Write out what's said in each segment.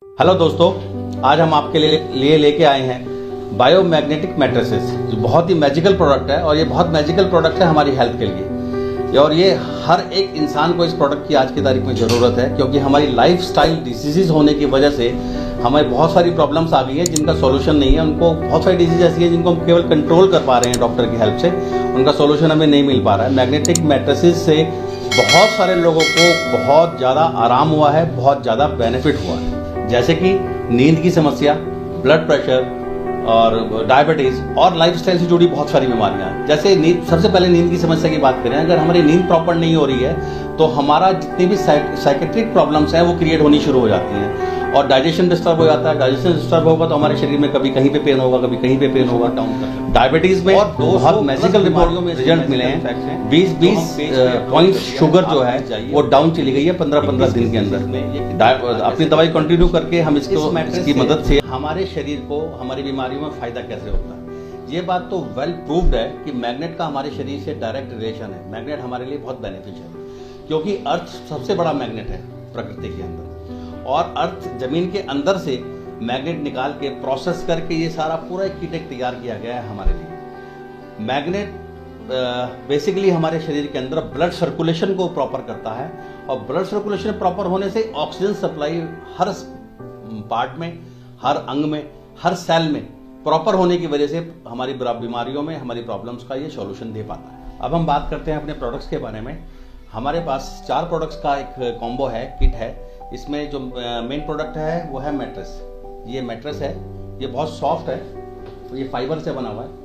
Hello दोस्तों, आज हम आपके लिए लेके आए हैं बायोमैग्नेटिक मैट्रेसेस, जो बहुत ही मैजिकल प्रोडक्ट है। और ये बहुत मैजिकल प्रोडक्ट है हमारी हेल्थ के लिए। और ये हर एक इंसान को इस प्रोडक्ट की आज की तारीख में ज़रूरत है, क्योंकि हमारी लाइफस्टाइल डिसीज़ होने की वजह से हमें बहुत सारी प्रॉब्लम्स आ गई हैं जिनका सॉल्यूशन नहीं है। उनको बहुत सारी डिजीज ऐसी है जिनको हम केवल कंट्रोल कर पा रहे हैं डॉक्टर की हेल्प से, उनका सॉल्यूशन हमें नहीं मिल पा रहा है। मैग्नेटिक मैट्रेसेस से बहुत सारे लोगों को बहुत ज़्यादा आराम हुआ है, बहुत ज़्यादा बेनिफिट हुआ है, जैसे कि नींद की समस्या, ब्लड प्रेशर और डायबिटीज़ और लाइफस्टाइल से जुड़ी बहुत सारी बीमारियां हैं। जैसे नींद, सबसे पहले नींद की समस्या की बात करें, अगर हमारी नींद प्रॉपर नहीं हो रही है तो हमारा जितनी भी साइकेट्रिक प्रॉब्लम्स हैं वो क्रिएट होनी शुरू हो जाती हैं। और डाइजेशन डिस्टर्ब हो जाता है। डाइजेशन डिस्टर्ब होगा तो हमारे शरीर में कभी कहीं पे पेन होगा, कभी कहीं पे पेन होगा। डायबिटीज में और बहुत मैजिकल बीमारियों में रिजल्ट मिले हैं। 20 पॉइंट शुगर जो है वो डाउन चली गई है 15 दिन के अंदर। अपनी दवाई कंटिन्यू करके हम इसकी मदद से हमारे शरीर को हमारी बीमारियों में फायदा कैसे होता है। ये बात तो वेल प्रूव्ड है कि मैग्नेट का हमारे शरीर से डायरेक्ट रिलेशन है। मैग्नेट हमारे लिए बहुत बेनिफिशियल है, क्योंकि अर्थ सबसे बड़ा मैग्नेट है प्रकृति के अंदर। और अर्थ जमीन के अंदर से मैग्नेट निकाल के प्रोसेस करके ये सारा पूरा एक कीटक तैयार किया गया है हमारे लिए। मैग्नेट बेसिकली हमारे शरीर के अंदर ब्लड सर्कुलेशन को प्रॉपर करता है, और ब्लड सर्कुलेशन प्रॉपर होने से ऑक्सीजन सप्लाई हर पार्ट में, हर अंग में, हर सेल में प्रॉपर होने की वजह से हमारी बीमारियों में, हमारी प्रॉब्लम्स का ये सॉल्यूशन दे पाता है। अब हम बात करते हैं अपने प्रोडक्ट्स के बारे में। हमारे पास 4 प्रोडक्ट्स का एक कॉम्बो है, किट है। इसमें जो मेन प्रोडक्ट है वो है मैट्रेस। ये मैट्रेस है, ये बहुत सॉफ्ट है, ये फाइबर से बना हुआ है।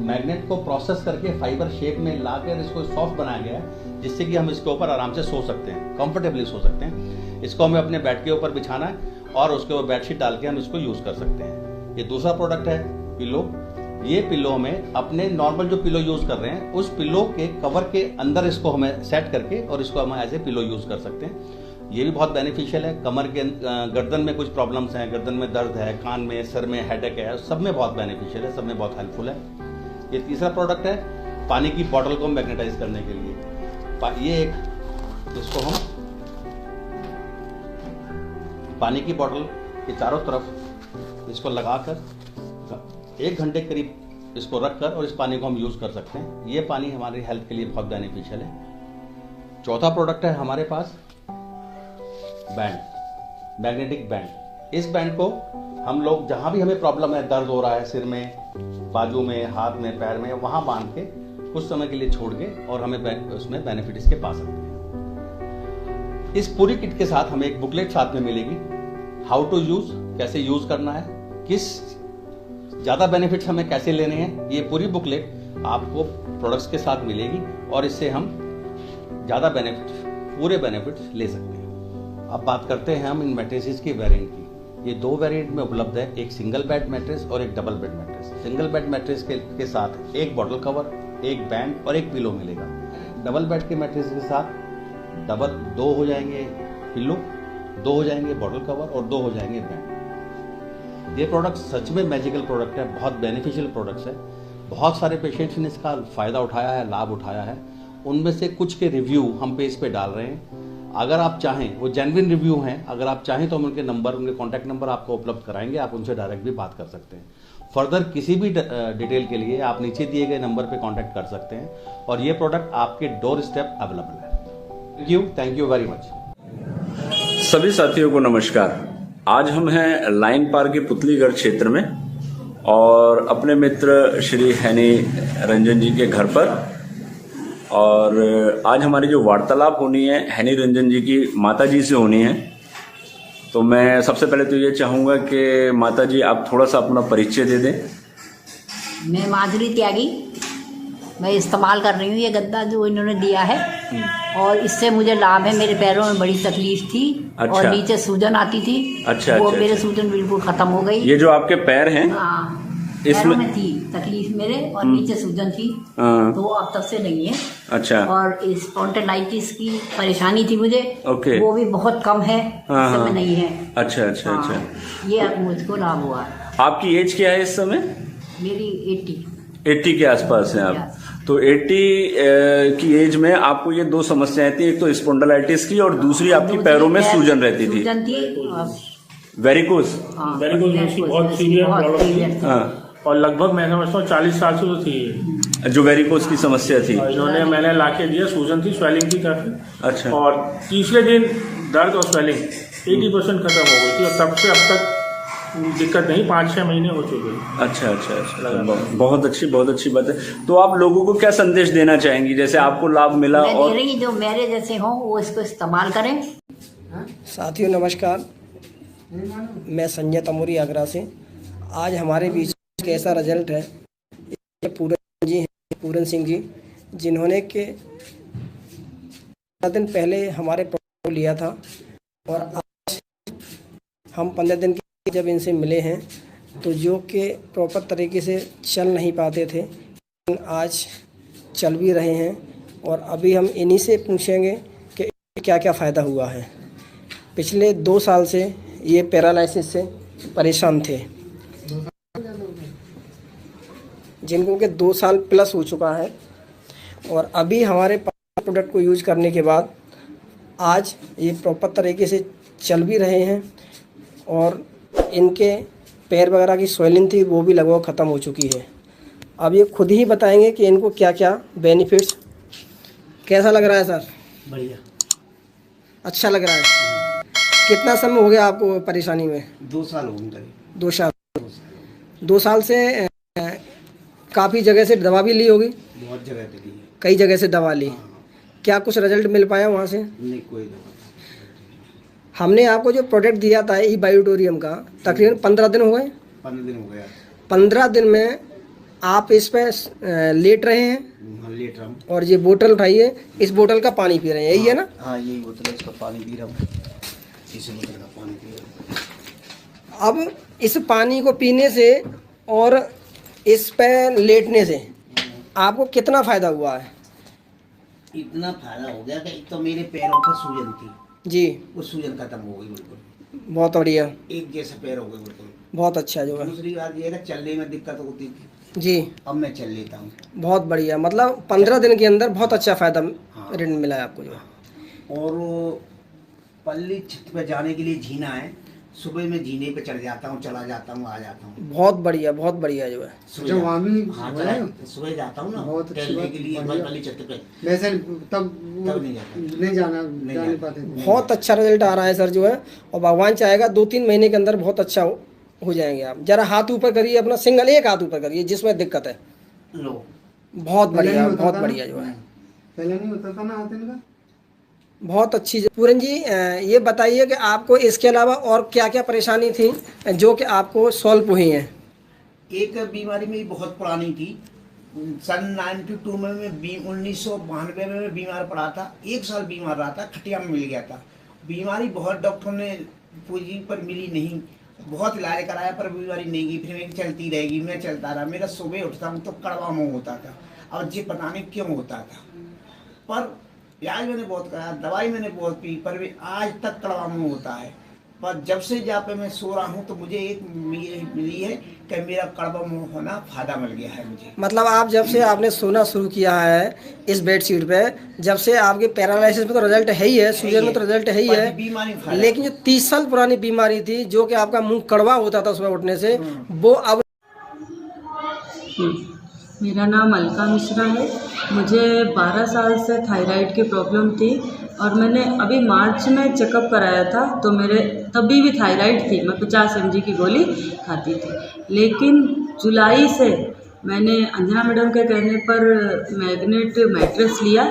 मैग्नेट को प्रोसेस करके फाइबर शेप में लाकर इसको सॉफ्ट बनाया गया है, जिससे कि हम इसके ऊपर आराम से सो सकते हैं, कंफर्टेबली सो सकते हैं। इसको हमें अपने बेड के ऊपर बिछाना है और उसके ऊपर बेडशीट डाल के हम इसको यूज कर सकते हैं। ये दूसरा प्रोडक्ट है पिलो। ये पिलो में अपने नॉर्मल जो पिलो यूज कर रहे हैं उस पिलो के कवर के अंदर इसको हमें सेट करके और इसको हम एज ए पिलो यूज कर सकते हैं। ये भी बहुत बेनिफिशियल है। कमर के गर्दन में कुछ प्रॉब्लम्स हैं, गर्दन में दर्द है, कान में, सर में हेडेक है, सब में बहुत बेनिफिशियल है, सब में बहुत हेल्पफुल है। ये तीसरा प्रोडक्ट है पानी की बॉटल को मैग्नेटाइज करने के लिए। ये एक, इसको हम पानी की बॉटल के चारों तरफ इसको लगाकर 1 घंटे करीब इसको रखकर और इस पानी को हम यूज कर सकते हैं। ये पानी हमारी हेल्थ के लिए बहुत बेनिफिशियल है। चौथा प्रोडक्ट है हमारे पास बैंड, मैग्नेटिक बैंड। इस बैंड को हम लोग जहां भी हमें प्रॉब्लम है, दर्द हो रहा है सिर में, बाजू में, हाथ में, पैर में, वहां बांध के कुछ समय के लिए छोड़ के और हमें उसमें बेनिफिट इसके पा सकते हैं। इस पूरी किट के साथ हमें एक बुकलेट साथ में मिलेगी, हाउ टू यूज, कैसे यूज करना है, किस ज्यादा बेनिफिट्स हमें कैसे लेने हैं। ये पूरी बुकलेट आपको प्रोडक्ट्स के साथ मिलेगी और इससे हम ज्यादा बेनिफिट, पूरे बेनिफिट्स ले सकते हैं। अब बात करते हैं हम इन मैट्रेसेस की वेरिएंट की। ये 2 वेरिएंट में उपलब्ध है, एक सिंगल बेड मैट्रेस और एक double bed mattress. Single bed mattress के साथ एक बॉटल कवर, एक बैंड और एक पिलो मिलेगा। डबल बेड के मैट्रेस के साथ 2 हो जाएंगे पिलो, 2 हो जाएंगे बॉटल कवर और 2 हो जाएंगे बैंड। ये प्रोडक्ट सच में मैजिकल प्रोडक्ट है, बहुत बेनिफिशियल प्रोडक्ट्स है। बहुत सारे पेशेंट्स ने इसका फायदा उठाया है, लाभ उठाया है। उनमें से कुछ के रिव्यू हम पेज पे डाल रहे हैं। अगर आप चाहें, वो जेन्युइन रिव्यू हैं, अगर आप चाहें तो हम उनके नंबर, उनके कॉन्टैक्ट नंबर आपको उपलब्ध कराएंगे। आप उनसे डायरेक्ट भी बात कर सकते हैं। फर्दर किसी भी डिटेल के लिए आप नीचे दिए गए नंबर पे कांटेक्ट कर सकते हैं और ये प्रोडक्ट आपके डोर स्टेप अवेलेबल है। Thank you very much. सभी साथियों को नमस्कार। आज हम हैं लाइन पार्क के पुतलीगढ़ क्षेत्र में और अपने मित्र श्री हैनी रंजन जी के घर पर। और आज हमारी जो वार्तालाप होनी है हैनी रंजन जी की माता जी से होनी है। तो मैं सबसे पहले तो ये चाहूँगा कि माता जी आप थोड़ा सा अपना परिचय दे दें। मैं माधुरी त्यागी, मैं इस्तेमाल कर रही हूँ ये गद्दा जो इन्होंने दिया है और इससे मुझे लाभ है। मेरे पैरों में बड़ी तकलीफ थी। अच्छा। और नीचे सूजन आती थी। अच्छा, वो अच्छा, मेरे अच्छा। सूजन बिल्कुल खत्म हो गई। ये जो आपके पैर हैं, हाँ, इसमें में थी तकलीफ मेरे और नीचे सूजन थी, तो अब तक से नहीं है। अच्छा। और इस स्पॉन्डिलाइटिस की परेशानी थी मुझे, ओके। वो भी बहुत कम है, इस समय नहीं है। अच्छा अच्छा अच्छा। ये अब मुझको लाभ हुआ। आपकी एज क्या है इस समय? मेरी 80 के आसपास हैं आप। तो 80 की एज में आपको ये 2 समस्याएं थी, एक तो स्पॉन्डिलाइटिस की और दूसरी आपकी पैरों में सूजन रहती थी। वेरिकोज। हाँ, वेरिकोज की बहुत सीवियर प्रॉब्लम थी हाँ, और लगभग मैं समझता हूँ 40 साल से तो थी ये। जो वेरिकोज की समस्या थी। और इन्होंने मैंने लाके दिया, सूजन थी, स्वेलिंग थी काफी। अच्छा। और तीसरे दिन दर्द और स्वेलिंग 80% खत्म हो गई थी और तब से अब तक दिक्कत नहीं, 5-6 महीने हो चुके हैं। अच्छा अच्छा अच्छा, बहुत अच्छी बात है। तो आप लोगों को क्या संदेश देना चाहेंगी, जैसे आपको लाभ मिला? मैं और दे रही, जो मेरे जैसे हों वो इसको इस्तेमाल करें। साथियों नमस्कार, मैं संजय तमोरी आगरा से। आज हमारे बीच कैसा रिजल्ट है, ये पूरन जी हैं, पूरन सिंह जी, जिन्होंने के 15 दिन पहले हमारे प्रोडक्ट लिया था और आज हम 15 दिन के जब इनसे मिले हैं तो जो कि प्रॉपर तरीके से चल नहीं पाते थे, लेकिन आज चल भी रहे हैं। और अभी हम इन्हीं से पूछेंगे कि क्या क्या फ़ायदा हुआ है। पिछले 2 साल से ये पैरालिसिस से परेशान थे, जिनको के 2 साल प्लस हो चुका है। और अभी हमारे प्रोडक्ट को यूज करने के बाद आज ये प्रॉपर तरीके से चल भी रहे हैं और इनके पैर वगैरह की स्वेलिंग थी वो भी लगभग ख़त्म हो चुकी है। अब ये खुद ही बताएंगे कि इनको क्या क्या बेनिफिट्स। कैसा लग रहा है सर? बढ़िया, अच्छा लग रहा है। कितना समय हो गया आपको परेशानी में? 2 साल हो गए। 2 साल। 2 साल से काफ़ी जगह से दवा भी ली होगी? बहुत जगह पे ली, कई जगह से दवा ली। क्या कुछ रिजल्ट मिल पाया वहाँ से? नहीं कोई दवा। हमने आपको जो प्रोडक्ट दिया था ई बायोटोरियम का, तकरीबन 15 दिन हो गए। 15 दिन हो गया। 15 दिन में आप इस पे लेट रहे हैं लेट रहा हूँ। और ये बोतल उठाइए, इस बोतल का पानी पी रहे हैं, यही है ना? हाँ यही बोतल है, इसका पानी पी रहा हूँ। इस बोतल का पानी पी रहा हूँ। अब इस पानी को पीने से और इस पे लेटने से आपको कितना फ़ायदा हुआ है? इतना फायदा हो गया कि एक तो मेरे पैरों पर सूजन थी जी, वो सूजन खत्म हो गई बिल्कुल। बहुत बढ़िया, एक जैसे पैर हो गए बिल्कुल। बहुत अच्छा जो है। दूसरी बात ये है कि चलने में दिक्कत होती थी, जी अब मैं चल लेता हूँ। बहुत बढ़िया, मतलब 15 दिन के अंदर बहुत अच्छा फ़ायदा रिजल्ट मिला है आपको जो है। और वो पल्ली छत पे जाने के लिए जीना है, सुबह में जीने पे चढ़ जाता हूँ, चला जाता हूँ, आ जाता हूँ। बहुत बढ़िया जो है। सुबह सुबह जाता हूँ ना टहलने के लिए पल्ली छत पे, वैसे तब नहीं जाता, नहीं जाना जा नहीं पाते। बहुत अच्छा रिजल्ट आ रहा है सर जो है। और भगवान चाहेगा 2-3 महीने के अंदर बहुत अच्छा हो जाएंगे आप। जरा हाथ ऊपर करिए अपना, सिंगल एक हाथ ऊपर करिए जिसमें दिक्कत है। लो बहुत बढ़िया जो है। पहले नहीं होता था ना हाथ इनका। बहुत अच्छी। पूरन जी ये बताइए कि आपको इसके अलावा और क्या क्या परेशानी थी जो कि आपको सॉल्व हुई हैं? एक बीमारी मेरी बहुत पुरानी थी, सन 92 में मैं 1992 में मैं बीमार पड़ा था। 1 साल बीमार रहा था, खटिया में मिल गया था। बीमारी बहुत डॉक्टरों ने पूंजी पर मिली नहीं, बहुत इलाज कराया पर बीमारी नहीं गई। फिर मैं चलती रहेगी, मैं चलता रहा। मेरा सुबह उठता हूँ तो कड़वा मुँह होता था, और ये पता नहीं क्यों होता था। पर इलाज मैंने बहुत कराया, दवाई मैंने बहुत पी, पर भी आज तक कड़वा मुँह होता है। पर जब से जहाँ पे मैं सो रहा हूँ तो मुझे एक मिली है कि मेरा कड़वा मुँह होना फायदा मिल गया है मुझे। मतलब आप जब से आपने सोना शुरू किया है इस बेडशीट पे, जब से आपके पैरालिसिस में तो रिजल्ट है ही है, सूजन में तो रिजल्ट है ही है, लेकिन जो 30 साल पुरानी बीमारी थी जो कि आपका मुंह कड़वा होता था सुबह उठने से, वो अब। मेरा नाम अलका मिश्रा है। मुझे 12 साल से थायराइड की प्रॉब्लम थी और मैंने अभी मार्च में चेकअप कराया था तो मेरे तभी भी थायराइड थी। मैं 50 mg की गोली खाती थी, लेकिन जुलाई से मैंने अंजना मैडम के कहने पर मैग्नेट मैट्रेस लिया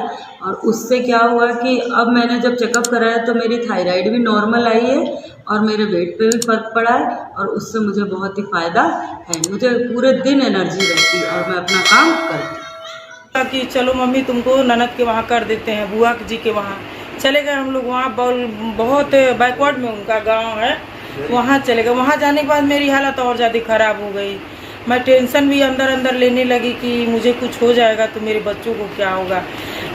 और उससे क्या हुआ कि अब मैंने जब चेकअप कराया तो मेरी थायराइड भी नॉर्मल आई है और मेरे वेट पे भी फ़र्क पड़ा है और उससे मुझे बहुत ही फ़ायदा है। मुझे पूरे दिन एनर्जी रहती है और मैं अपना काम करती हूँ। कि चलो मम्मी तुमको ननद के वहाँ कर देते हैं, बुआ जी के वहाँ चले गए हम लोग। वहाँ बहुत बैकवर्ड में उनका गांव है, वहाँ चले गए। वहाँ जाने के बाद मेरी हालत और ज़्यादा ख़राब हो गई। मैं टेंशन भी अंदर अंदर लेने लगी कि मुझे कुछ हो जाएगा तो मेरे बच्चों को क्या होगा।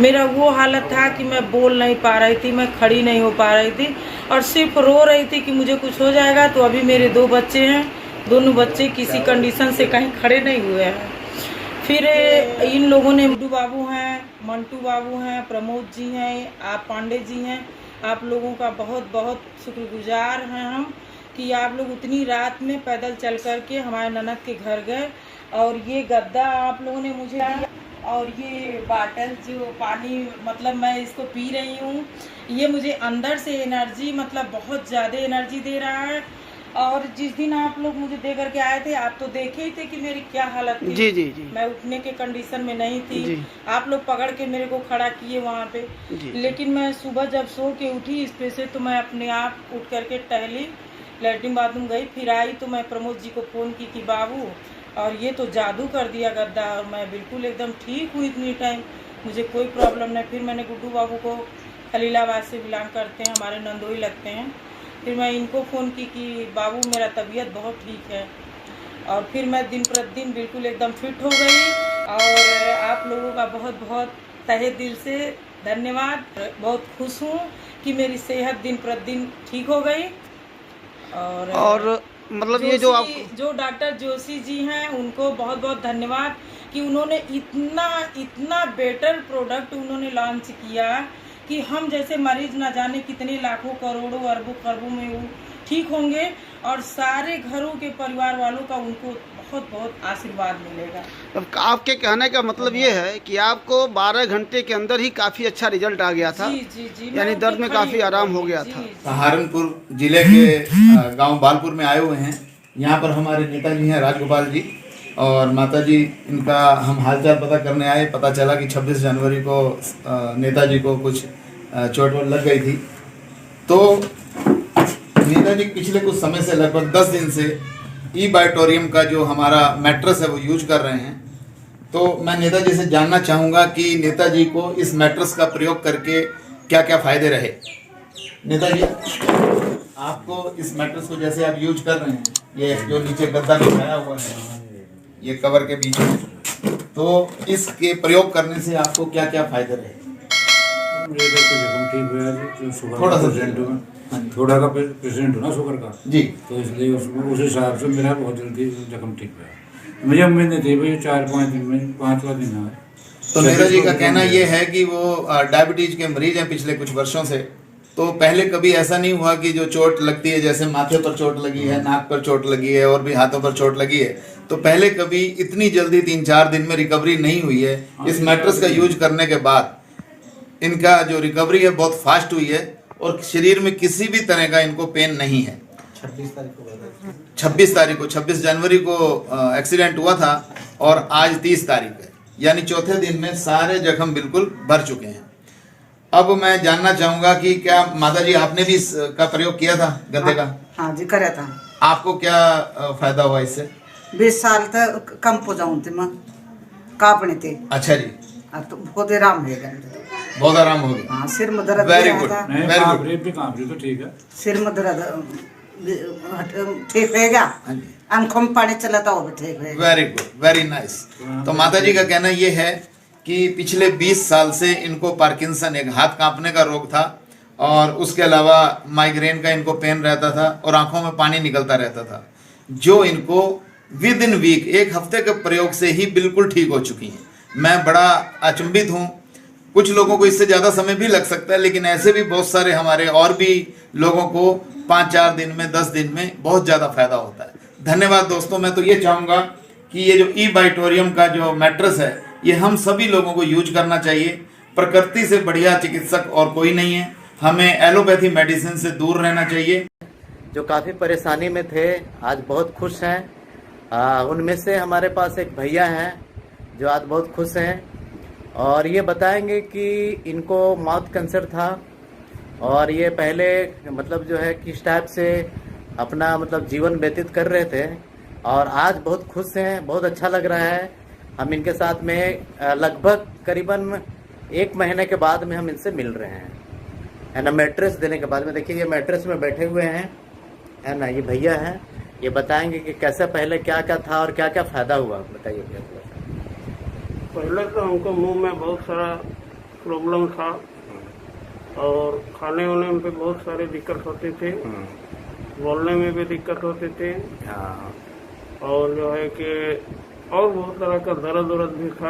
मेरा वो हालत था कि मैं बोल नहीं पा रही थी, मैं खड़ी नहीं हो पा रही थी और सिर्फ रो रही थी कि मुझे कुछ हो जाएगा। तो अभी मेरे 2 बच्चे हैं, दोनों बच्चे किसी कंडीशन से कहीं खड़े नहीं हुए हैं। फिर इन लोगों ने, गुड्डू बाबू हैं, मंटू बाबू हैं, प्रमोद जी हैं, आप पांडे जी हैं, आप लोगों का बहुत बहुत शुक्रगुजार हैं हम कि आप लोग उतनी रात में पैदल चल कर के हमारे ननद के घर गए और ये गद्दा आप लोगों ने मुझे दिया और ये बाटल जो पानी मतलब मैं इसको पी रही हूँ, ये मुझे अंदर से एनर्जी मतलब बहुत ज़्यादा एनर्जी दे रहा है। और जिस दिन आप लोग मुझे दे करके आए थे, आप तो देखे ही थे कि मेरी क्या हालत थी। जी जी जी। मैं उठने के कंडीशन में नहीं थी। आप लोग पकड़ के मेरे को खड़ा किए वहाँ पे, लेकिन मैं सुबह जब सो के उठी इस पे से तो मैं अपने आप उठ करके टहली, लैट्रिन बाथरूम गई, फिर आई तो मैं प्रमोद जी को फ़ोन की कि बाबू और ये तो जादू कर दिया गद्दा, और मैं बिल्कुल एकदम ठीक हुई इतनी टाइम, मुझे कोई प्रॉब्लम नहीं। फिर मैंने गुड्डू बाबू को खलीलाबाद से बिलोंग करते हैं, हमारे नंदोई लगते हैं, फिर मैं इनको फ़ोन की कि बाबू मेरा तबीयत बहुत ठीक है। और फिर मैं दिन प्रतिदिन बिल्कुल एकदम फिट हो गई। और आप लोगों का बहुत बहुत तहे दिल से धन्यवाद। बहुत खुश हूँ कि मेरी सेहत दिन प्रतिदिन ठीक हो गई। और मतलब ये जो आप जो डॉक्टर जोशी जी हैं उनको बहुत बहुत धन्यवाद कि उन्होंने इतना बेटर प्रोडक्ट उन्होंने लॉन्च किया कि हम जैसे मरीज ना जाने कितने लाखों करोड़ों अरबों खरबों में वो ठीक होंगे और सारे घरों के परिवार वालों का उनको बहुत बहुत आशीर्वाद मिलेगा। अब आपके कहने का मतलब ये है कि आपको 12 घंटे के अंदर ही काफी अच्छा रिजल्ट आ गया था। जी जी जी, यानी दर्द में काफी आराम हो गया था। सहारनपुर जिले के गांव बालपुर में आए हुए हैं। यहाँ पर हमारे नेताजी हैं राजगोपाल जी और माताजी, इनका हम हालचाल पता करने आए। पता चला कि 26 जनवरी को नेताजी को कुछ चोट वोट लग गई थी। तो नेताजी पिछले कुछ समय से लगभग 10 दिन से ई-बायोटोरियम का जो हमारा मैट्रेस है वो यूज कर रहे हैं। तो मैं नेताजी से जानना चाहूँगा कि नेताजी को इस मैट्रेस का प्रयोग करके क्या क्या फ़ायदे रहे। नेताजी, आपको इस मैट्रेस को जैसे आप यूज कर रहे हैं, ये जो नीचे गद्दा बिछाया हुआ है ये कवर के बीच में, तो इसके प्रयोग करने से आपको क्या क्या फ़ायदे रहे? थोड़ा सा थोड़ा का पेशेंट हो ना शुगर का जी, तो इसलिए उस हिसाब से मेरा बहुत जल्दी जख्म ठीक हुआ। मुझे उम्मीद नहीं थी भाई 4-5 दिन में 5वां दिन है। तो नेताजी का कहना ये है कि वो डायबिटीज के मरीज हैं पिछले कुछ वर्षों से। तो पहले कभी ऐसा नहीं हुआ कि जो चोट लगती है, जैसे माथे पर चोट लगी है, नाक पर चोट लगी है और भी हाथों पर चोट लगी है, तो पहले कभी इतनी जल्दी 3-4 दिन में रिकवरी नहीं हुई है। इस मैट्रेस का यूज करने के बाद इनका जो रिकवरी है बहुत फास्ट हुई है और शरीर में किसी भी तरह का इनको पेन नहीं है। 26 जनवरी को एक्सीडेंट हुआ था और आज 30 तारीख है, यानी चौथे दिन में सारे जख्म बिल्कुल भर चुके हैं। अब मैं जानना चाहूंगा कि क्या माता जी आपने भी इसका प्रयोग किया था गद्दे का? हाँ जी, कराया था। आपको क्या फायदा हुआ इससे? 20 साल तक कम हो जाऊं थे मैं, कांपने थे। अच्छा जी, तो बहुत आराम हो गया, बहुत आराम हो गया। हाँ, सिर में दर्द वेरी गुड, वेरी गुड, तो ठीक है। सिर में दर्द ठीक हो गया, आंखों में पानी चला था वो भी ठीक हो गया। Very good, very nice. तो माता जी का कहना ये है कि पिछले 20 साल से इनको पार्किंसन, एक हाथ कांपने का रोग था और उसके अलावा माइग्रेन का इनको पेन रहता था और आंखों में पानी निकलता रहता था, जो इनको विद इन वीक, एक हफ्ते के प्रयोग से ही बिल्कुल ठीक हो चुकी हैं। मैं बड़ा अचंभित हूँ। कुछ लोगों को इससे ज़्यादा समय भी लग सकता है, लेकिन ऐसे भी बहुत सारे हमारे और भी लोगों को 5-4 दिन में, 10 दिन में बहुत ज़्यादा फायदा होता है। धन्यवाद दोस्तों। मैं तो ये चाहूँगा कि ये जो ई-बायोटोरियम का जो मैट्रेस है, ये हम सभी लोगों को यूज करना चाहिए। प्रकृति से बढ़िया चिकित्सक और कोई नहीं है। हमें एलोपैथी मेडिसिन से दूर रहना चाहिए। जो काफ़ी परेशानी में थे, आज बहुत खुश हैं। उनमें से हमारे पास एक भैया हैं जो आज बहुत खुश हैं और ये बताएंगे कि इनको माउथ कैंसर था और ये पहले मतलब जो है किस टाइप से अपना मतलब जीवन व्यतीत कर रहे थे और आज बहुत खुश हैं, बहुत अच्छा लग रहा है। हम इनके साथ में लगभग करीबन 1 महीने के बाद में हम इनसे मिल रहे हैं, है ना, मैट्रेस देने के बाद में। देखिए ये मैट्रेस में बैठे हुए हैं, है ना, ये भैया हैं, ये बताएंगे कि कैसे पहले क्या क्या था और क्या क्या फ़ायदा हुआ। बताइए भैया। पहले तो हमको मुंह में बहुत सारा प्रॉब्लम था और खाने वाने में भी बहुत सारी दिक्कत होती थी, बोलने में भी दिक्कत होती थी और जो है कि और बहुत तरह का दर्द भी था।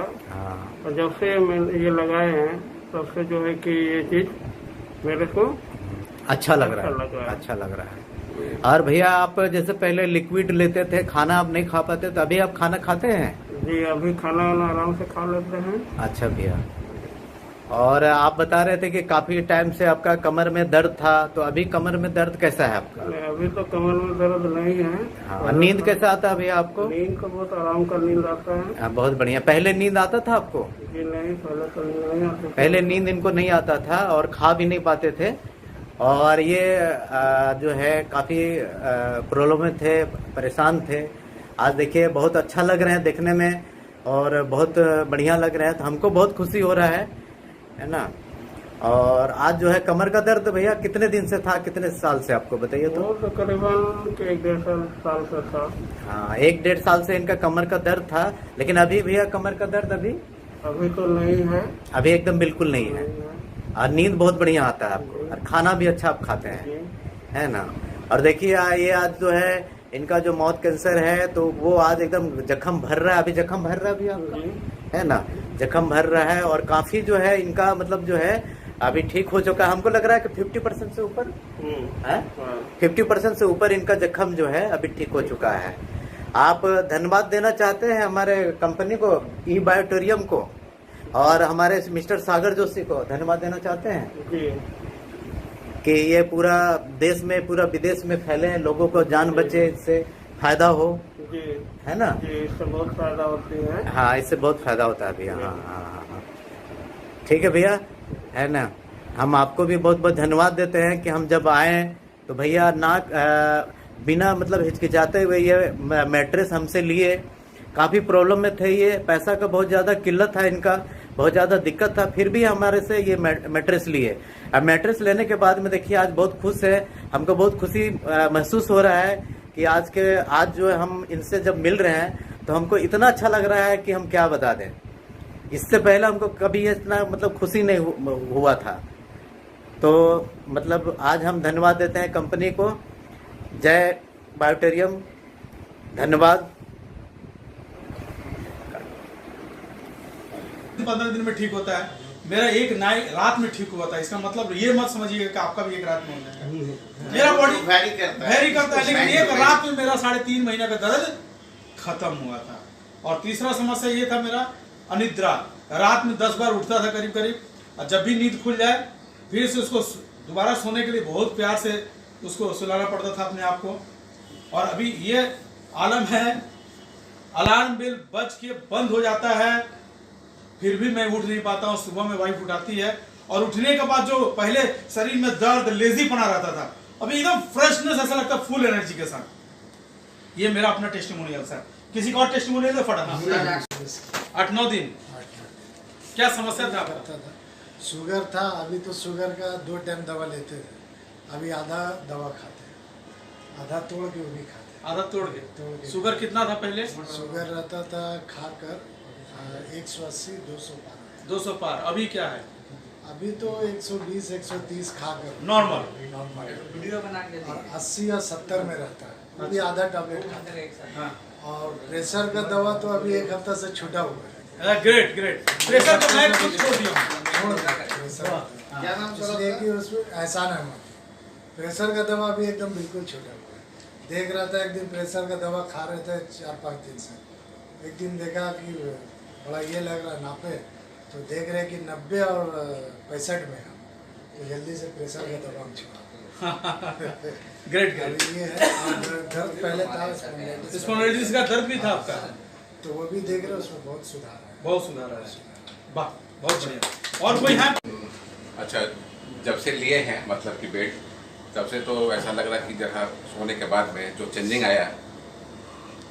और जब से मैं ये लगाए हैं तब से जो है कि ये चीज़ मेरे को अच्छा लग रहा है। अच्छा लग रहा है। और भैया आप जैसे पहले लिक्विड लेते थे, खाना आप नहीं खा पाते, तो अभी आप खाना खाते हैं? जी अभी खाना वाना आराम से खा लेते हैं। अच्छा भैया, और आप बता रहे थे कि काफी टाइम से आपका कमर में दर्द था, तो अभी कमर में दर्द कैसा है आपका? अभी तो कमर में दर्द नहीं है। हाँ, नींद कैसा आता है भैया आपको? नींद का बहुत आराम का नींद आता है। हाँ, बहुत बढ़िया। पहले नींद आता था आपको? जी नहीं, पहले तो नहीं आता। पहले नींद इनको नहीं आता था और खा भी नहीं पाते थे, और ये जो है काफी प्रॉब्लम में थे, परेशान थे। आज देखिए बहुत अच्छा लग रहे हैं देखने में और बहुत बढ़िया लग रहा है, तो हमको बहुत खुशी हो रहा है ना। और आज जो है कमर का दर्द भैया कितने दिन से था, कितने साल से आपको बताइए तो? तकरीबन 1-1.5 साल से था। हाँ, 1-1.5 साल से इनका कमर का दर्द था, लेकिन अभी भैया कमर का दर्द अभी तो नहीं है। अभी एकदम बिल्कुल नहीं है, और नींद बहुत बढ़िया आता है आपको, और खाना भी अच्छा आप खाते हैं, है ना। और देखिए ये आज जो है इनका जो माउथ कैंसर है, तो वो आज एकदम जख्म भर रहा है, अभी जख्म भर रहा है अभी आपका, है ना, जख्म भर रहा है, और काफी जो है इनका मतलब जो है अभी ठीक हो चुका है। हमको लग रहा है कि 50% से ऊपर है, 50% से ऊपर इनका जख्म जो है अभी ठीक हो चुका है। आप धन्यवाद देना चाहते हैं हमारे कंपनी को, ई बायोटोरियम को, और हमारे मिस्टर सागर जोशी को धन्यवाद देना चाहते हैं कि ये पूरा देश में, पूरा विदेश में फैले, लोगों को जान बचे, इससे फायदा हो, है ना। जी, इससे बहुत फायदा होती है। हाँ, इससे बहुत फायदा होता है भैया। हाँ, ठीक है भैया, है ना। हम आपको भी बहुत बहुत धन्यवाद देते हैं कि हम जब आए तो भैया बिना मतलब हिचकिचाते हुए ये मैट्रेस हमसे लिए। काफ़ी प्रॉब्लम में थे ये, पैसा का बहुत ज़्यादा किल्लत था, इनका बहुत ज़्यादा दिक्कत था, फिर भी हमारे से ये मैट्रेस लिए। अब मैट्रेस लेने के बाद में देखिए आज बहुत खुश है, हमको बहुत खुशी महसूस हो रहा है कि आज जो है हम इनसे जब मिल रहे हैं तो हमको इतना अच्छा लग रहा है कि हम क्या बता दें। इससे पहले हमको कभी इतना मतलब खुशी नहीं हुआ था। तो मतलब आज हम धन्यवाद देते हैं कंपनी को। जय बायोटेरियम, धन्यवाद। 15 दिन में ठीक होता है, मेरा एक रात में ठीक हुआ था। इसका मतलब ये मत समझिएगा कि आपका भी एक रात में हो जाएगा। मेरा बॉडी वेरी करता है, लेकिन एक रात में मेरा 3.5 महीने का दर्द खत्म हुआ था। और तीसरा समस्या ये था मेरा अनिद्रा, रात में 10 बार उठता था करीब करीब, और जब भी नींद खुल जाए फिर से उसको दोबारा सोने के लिए बहुत प्यार से उसको सुलाना पड़ता था अपने आप को। और अभी ये आलम है, अलार्म बेल बज के बंद हो जाता है, फिर भी मैं उठ नहीं पाता हूँ। सुबह में वाइफ उठाती है, और उठने के बाद जो पहले शरीर में दर्द, लेजी पना रहता था, अभी एकदम फ्रेशनेस, ऐसा लगता है फुल एनर्जी के साथ। ये मेरा अपना टेस्टिमोनियल सर। किसी का और टेस्टिमोनियल फटा 8-9 दिन क्या समस्या था आपका? शुगर था, अभी तो शुगर का 2 टाइम दवा लेते थे, अभी आधा दवा खाते हैं, आधा तोड़ के वो भी खाते हैं। आधा तोड़ के। शुगर कितना था पहले? शुगर रहता था खाकर 180, 200 पार। अभी क्या है? अभी तो 120, 130 खाकर नॉर्मल। वीडियो बना के 80 या 70 में रहता है, अभी आधा टैबलेट खाते हैं। और प्रेशर का दवा तो अभी 1 हफ्ता से छूटा हुआ है। ग्रेट। प्रेशर तो मैं खुद छोड़ दिया, इसलिए कि उसमें एहसान है। प्रेशर का दवा भी एकदम बिल्कुल छूटा हुआ है। देख रहा था एक दिन प्रेशर का दवा खा रहे थे 4-5 दिन से, एक दिन देखा कि बड़ा ये लग रहा नापे, तो देख रहे कि 90 और 65 में, तो जल्दी से प्रेशर का दवा हम छोड़ा। ग्रेट। ये है, दर्द पहले था, स्पॉन्डिलाइटिस का दर्द भी था आपका, तो वो भी देख रहे उसमें बहुत सुधार है। बहुत सुधार है, वाह, बहुत बढ़िया। और कोई है? अच्छा, जब से लिए हैं मतलब कि बेड, तब से तो ऐसा लग रहा है कि जहाँ सोने के बाद में जो चेंजिंग आया,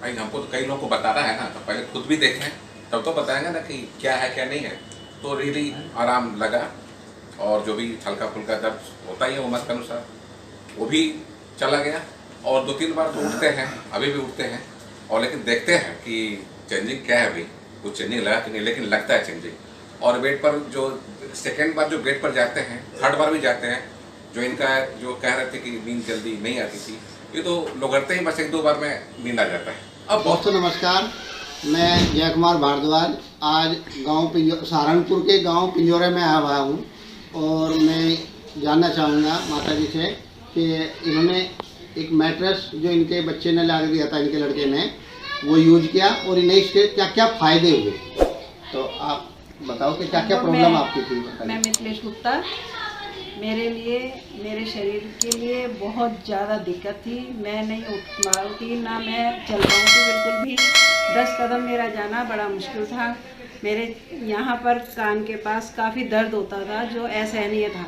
भाई हमको तो कई लोगों को बताना है ना, तो पहले खुद भी देखें तब तो बताएंगे ना कि क्या है क्या नहीं है। तो रियली आराम लगा, और जो भी हल्का फुल्का दर्द होता ही है उम्र के अनुसार वो भी चला गया। और 2-3 बार तो उठते हैं, अभी भी उठते हैं, और लेकिन देखते हैं कि चेंजिंग क्या है। अभी कुछ चेंजिंग लगा कि नहीं, लेकिन लगता है चेंजिंग। और बेड पर जो सेकेंड बार जो बेड पर जाते हैं, 3rd बार भी जाते हैं, जो इनका जो कह रहे थे कि नींद जल्दी नहीं आती थी, ये तो लोग करते ही बस 1-2 बार में नींद आ जाता है। अब दोस्तों नमस्कार, मैं जय कुमार भारद्वाज आज सहारनपुर के गांव पिंजौरे में आया हुआ हूँ, और मैं जानना चाहूँगा माता जी से कि इन्होंने एक मैट्रेस जो इनके बच्चे ने ला दिया था, इनके लड़के ने वो यूज किया और इन्हें इसके क्या क्या फायदे हुए, तो आप बताओ कि क्या क्या प्रॉब्लम आपकी थी। मैं मिथिलेश गुप्ता, मेरे लिए, मेरे शरीर के लिए बहुत ज़्यादा दिक्कत थी। मैं नहीं उठ पाती, ना मैं चल पाऊँगी बिल्कुल भी। 10 कदम मेरा जाना बड़ा मुश्किल था। मेरे यहाँ पर कान के पास काफ़ी दर्द होता था जो असहनीय था।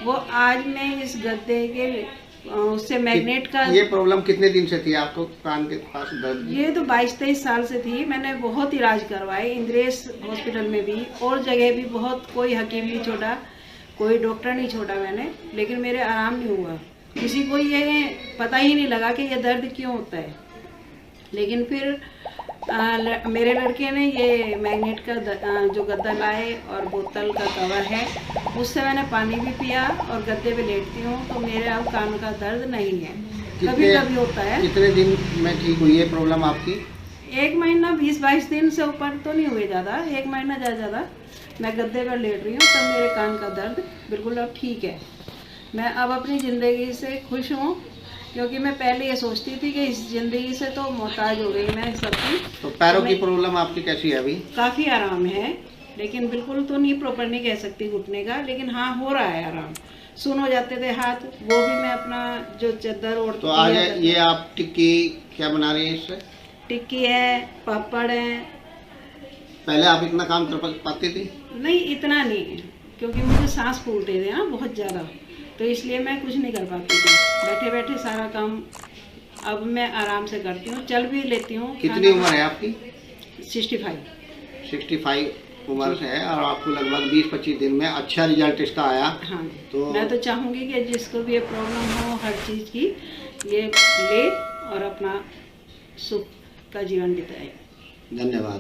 वो आज मैं इस गद्दे के उससे मैग्नेट का। ये प्रॉब्लम कितने दिन से थी आपको कान के पास दर्द? ये तो 22-23 साल से थी। मैंने बहुत इलाज करवाए, इंद्रेश हॉस्पिटल में भी और जगह भी बहुत, कोई हकीम नहीं छोड़ा, कोई डॉक्टर नहीं छोड़ा मैंने, लेकिन मेरे आराम नहीं हुआ। किसी को ये पता ही नहीं लगा कि ये दर्द क्यों होता है। लेकिन फिर मेरे लड़के ने ये मैग्नेट का जो गद्दा लाए और बोतल का कवर है, उससे मैंने पानी भी पिया और गद्दे पे लेटती हूँ तो मेरे अब कान का दर्द नहीं है। कभी कभी होता है। कितने दिन में ठीक हुई है प्रॉब्लम आपकी? 1 महीना 20-22 दिन से ऊपर तो नहीं हुए, ज़्यादा 1 महीना ज़्यादा मैं गद्दे पर लेट रही हूँ तब मेरे कान का दर्द बिल्कुल अब ठीक है। मैं अब अपनी ज़िंदगी से खुश हूँ, क्योंकि मैं पहले ये सोचती थी कि इस ज़िंदगी से तो मोहताज हो गई मैं सबकी। तो पैरों की प्रॉब्लम आपकी कैसी है अभी? काफ़ी आराम है, लेकिन बिल्कुल तो नहीं, प्रॉपर नहीं कह सकती घुटने का, लेकिन हाँ हो रहा है आराम। सुन हो जाते थे हाथ, वो भी मैं अपना जो चादर ओढ़ती। तो आज ये आप टिक्की क्या बना रही हैं इससे? टिक्की है, पापड़ है। पहले आप इतना काम कर पाती थी? नहीं, इतना नहीं, क्योंकि मुझे सांस फूलते थे ना बहुत ज़्यादा, तो इसलिए मैं कुछ नहीं कर पाती थी। बैठे बैठे सारा काम अब मैं आराम से करती हूँ, चल भी लेती हूँ। कितनी उम्र है आपकी? 65 उम्र से है और आपको लगभग 20-25 दिन में अच्छा रिजल्ट इसका आया। हाँ, तो मैं तो चाहूँगी कि जिसको भी ये प्रॉब्लम हो हर चीज़ की, ये ले और अपना सुख का जीवन बिताए। धन्यवाद।